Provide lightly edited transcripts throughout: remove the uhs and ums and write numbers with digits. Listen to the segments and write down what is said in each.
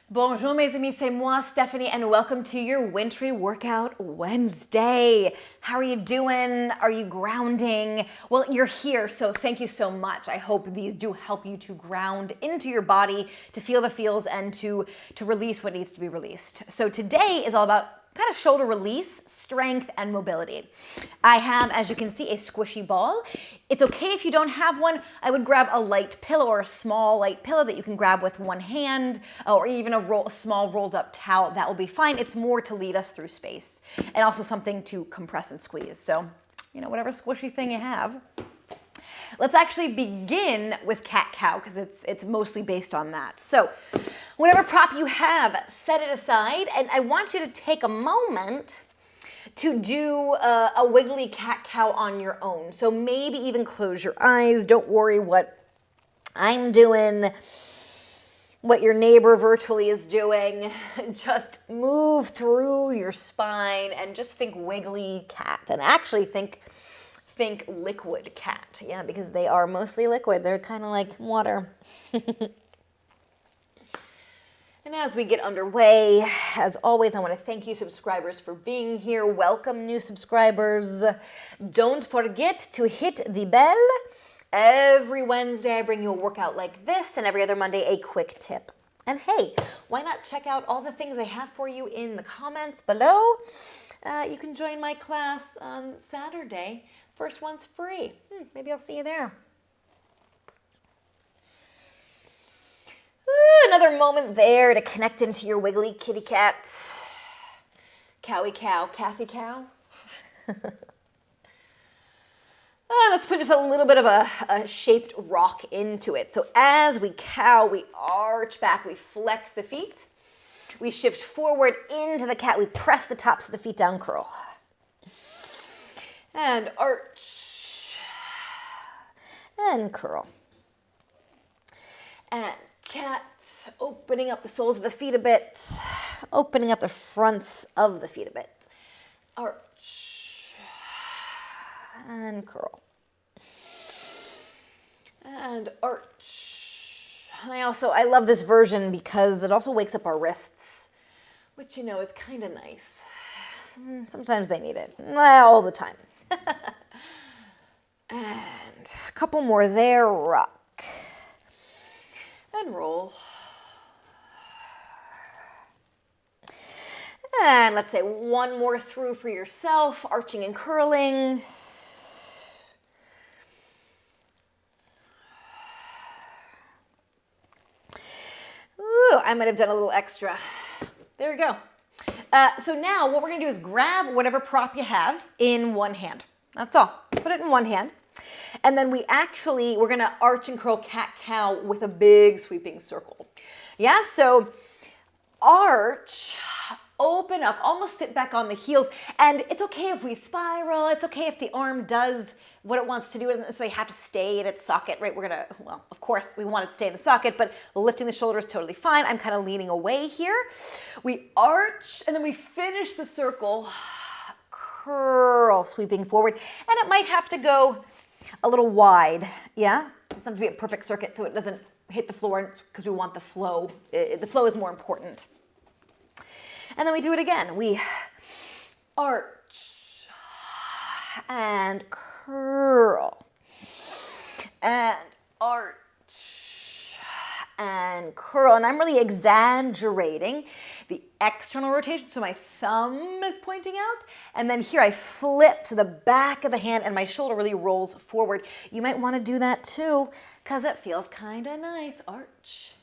Bonjour mes amis, c'est moi, Stephanie, and welcome to your Wintry Workout Wednesday. How are you doing? Are you grounding? Well, you're here, so thank you so much. I hope these do help you to ground into your body, to feel the feels, and to release what needs to be released. So today is all about kind of shoulder release, strength, and mobility. I have, as you can see, a squishy ball. It's okay if you don't have one. I would grab a light pillow or a small light pillow that you can grab with one hand, or even a small rolled up towel. That will be fine. It's more to lead us through space, and also something to compress and squeeze. So, whatever squishy thing you have. Let's actually begin with cat-cow because it's mostly based on that. So whatever prop you have, set it aside, and I want you to take a moment to do a wiggly cat-cow on your own. So maybe even close your eyes. Don't worry what I'm doing, what your neighbor virtually is doing. Just move through your spine and just think wiggly cat, and actually think liquid cat, yeah, because they are mostly liquid. They're kind of like water. And as we get underway, as always, I want to thank you subscribers for being here. Welcome new subscribers. Don't forget to hit the bell. Every Wednesday I bring you a workout like this, and every other Monday a quick tip. And hey, why not check out all the things I have for you in the comments below? You can join my class on Saturday. First one's free. Maybe I'll see you there. Another moment there to connect into your wiggly kitty cat. Cowy cow, Kathy cow. Let's put just a little bit of a shaped rock into it. So as we cow, we arch back, we flex the feet. We shift forward into the cat. We press the tops of the feet down, curl. And arch. And curl. And cat, opening up the soles of the feet a bit. Opening up the fronts of the feet a bit. Arch. And curl. And arch. And I love this version because it also wakes up our wrists, which, is kind of nice. Sometimes they need it. Well, all the time. And a couple more there. Rock. And roll. And let's say one more through for yourself, arching and curling. Ooh, I might have done a little extra. There you go. So now what we're going to do is grab whatever prop you have in one hand. That's all. Put it in one hand. And then we're going to arch and curl cat-cow with a big sweeping circle. Yeah, so arch, open up, almost sit back on the heels. And it's okay if we spiral. It's okay if the arm does what it wants to do. It doesn't necessarily have to stay in its socket, right? Of course, we want it to stay in the socket, but lifting the shoulder is totally fine. I'm kind of leaning away here. We arch, and then we finish the circle, curl, sweeping forward. And it might have to go a little wide, yeah? It doesn't have to be a perfect circuit so it doesn't hit the floor because we want the flow. The flow is more important. And then we do it again. We arch and curl and arch and curl. And I'm really exaggerating the external rotation, so my thumb is pointing out. And then here I flip to the back of the hand and my shoulder really rolls forward. You might want to do that too because it feels kind of nice. Arch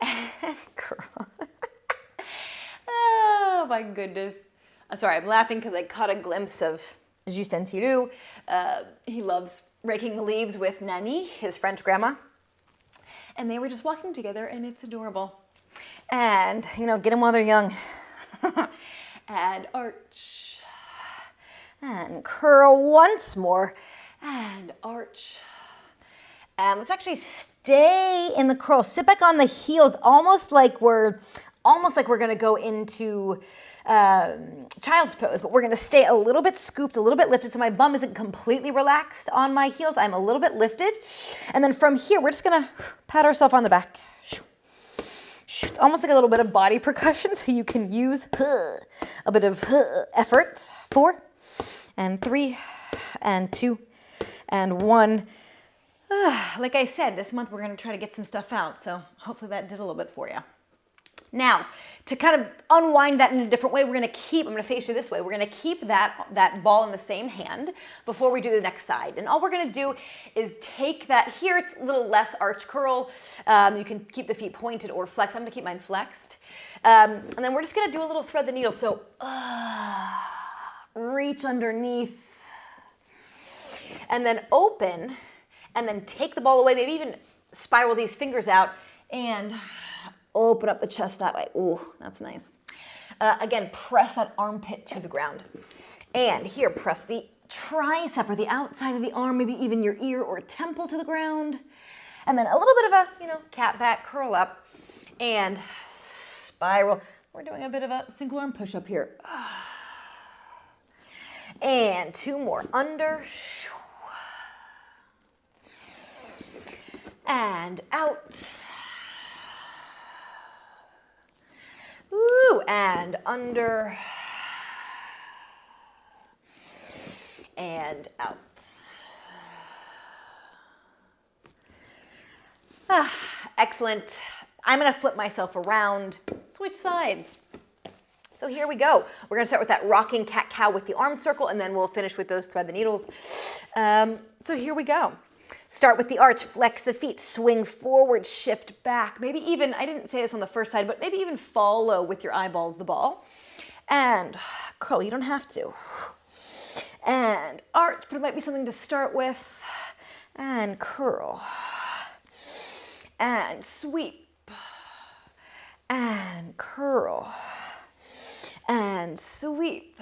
and curl. Oh my goodness. I'm sorry, I'm laughing because I caught a glimpse of Justin Thiroux. He loves raking the leaves with Nani, his French grandma. And they were just walking together and it's adorable. And, get them while they're young. And arch. And curl once more. And arch. And let's actually stay in the curl. Sit back on the heels, almost like we're going to go into child's pose, but we're going to stay a little bit scooped, a little bit lifted, so my bum isn't completely relaxed on my heels. I'm a little bit lifted. And then from here, we're just going to pat ourselves on the back. Almost like a little bit of body percussion, so you can use a bit of effort. 4 and 3 and 2 and 1. Like I said, this month we're going to try to get some stuff out, so hopefully that did a little bit for you. Now, to kind of unwind that in a different way, I'm going to face you this way. We're going to keep that ball in the same hand before we do the next side. And all we're going to do is take that, here it's a little less arch curl. You can keep the feet pointed or flexed. I'm going to keep mine flexed. And then we're just going to do a little thread the needle. So reach underneath and then open and then take the ball away. Maybe even spiral these fingers out and open up the chest that way. Ooh, that's nice. Again, press that armpit to the ground. And here, press the tricep or the outside of the arm, maybe even your ear or temple to the ground. And then a little bit of a, cat back curl up and spiral. We're doing a bit of a single arm push up here. And 2 more. Under. And out. Woo, and under, and out. Excellent. I'm going to flip myself around, switch sides. So here we go. We're going to start with that rocking cat-cow with the arm circle, and then we'll finish with those thread the needles. So here we go. Start with the arch, flex the feet, swing forward, shift back. Maybe even, I didn't say this on the first side, but maybe even follow with your eyeballs the ball. And curl, you don't have to. And arch, but it might be something to start with. And curl. And sweep. And curl. And sweep.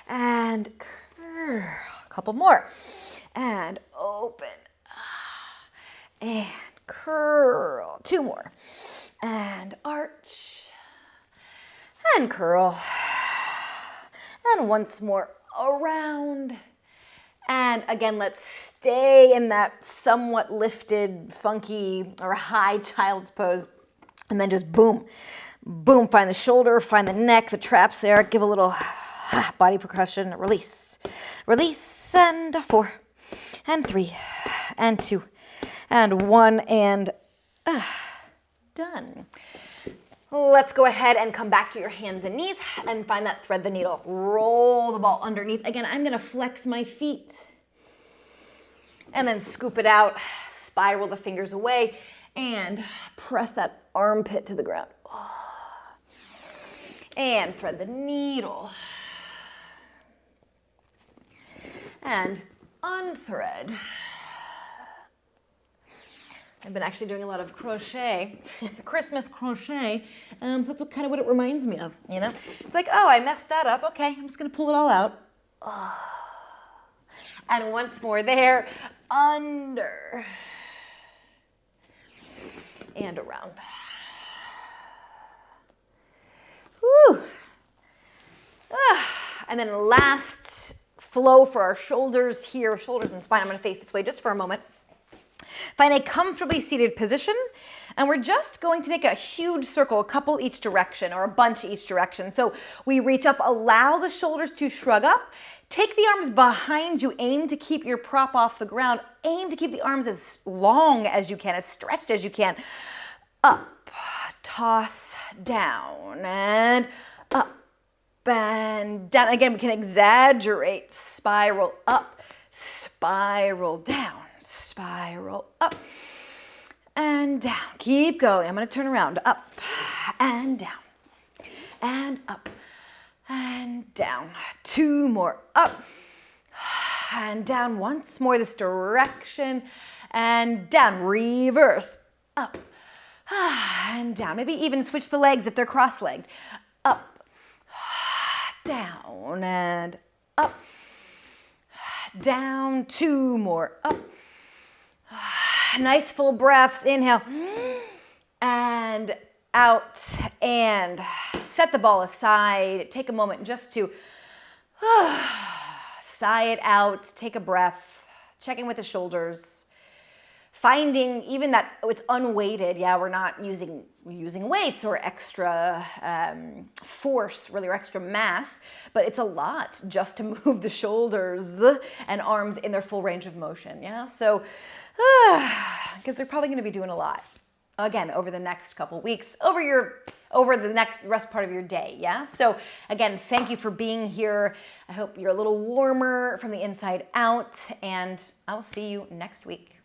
And curl. A couple more. And open, and curl. 2 more, and arch, and curl, and once more around. And again, let's stay in that somewhat lifted, funky, or high child's pose. And then just boom, boom, find the shoulder, find the neck, the traps there, give a little body percussion, release, release, and 4. And 3, and 2, and 1, and done. Let's go ahead and come back to your hands and knees and find that thread the needle. Roll the ball underneath. Again, I'm going to flex my feet and then scoop it out, spiral the fingers away, and press that armpit to the ground. And thread the needle. And unthread. I've been actually doing a lot of crochet, Christmas crochet, so that's what it reminds me of, It's like, oh, I messed that up. Okay, I'm just going to pull it all out. And once more there, under, and around. Whew. And then last flow for our shoulders here, shoulders and spine. I'm going to face this way just for a moment. Find a comfortably seated position, and we're just going to take a huge circle, a couple each direction or a bunch each direction. So we reach up, allow the shoulders to shrug up, take the arms behind you, aim to keep your prop off the ground, aim to keep the arms as long as you can, as stretched as you can. Up, toss, down, and up. And down. Again, we can exaggerate. Spiral up, spiral down, spiral up, and down. Keep going. I'm going to turn around. Up and down, and up and down. 2 more. Up and down. Once more this direction, and down. Reverse. Up and down. Maybe even switch the legs if they're cross-legged. Up, down, and up, down. 2 more. Up. Nice full breaths. Inhale and out, and set the ball aside. Take a moment just to sigh it out. Take a breath. Check in with the shoulders. finding even that it's unweighted. Yeah, we're not using weights or extra force, really, or extra mass, but it's a lot just to move the shoulders and arms in their full range of motion. Yeah, so because they're probably going to be doing a lot again over the next couple weeks, over the next rest part of your day. Yeah. So again, thank you for being here. I hope you're a little warmer from the inside out, and I'll see you next week.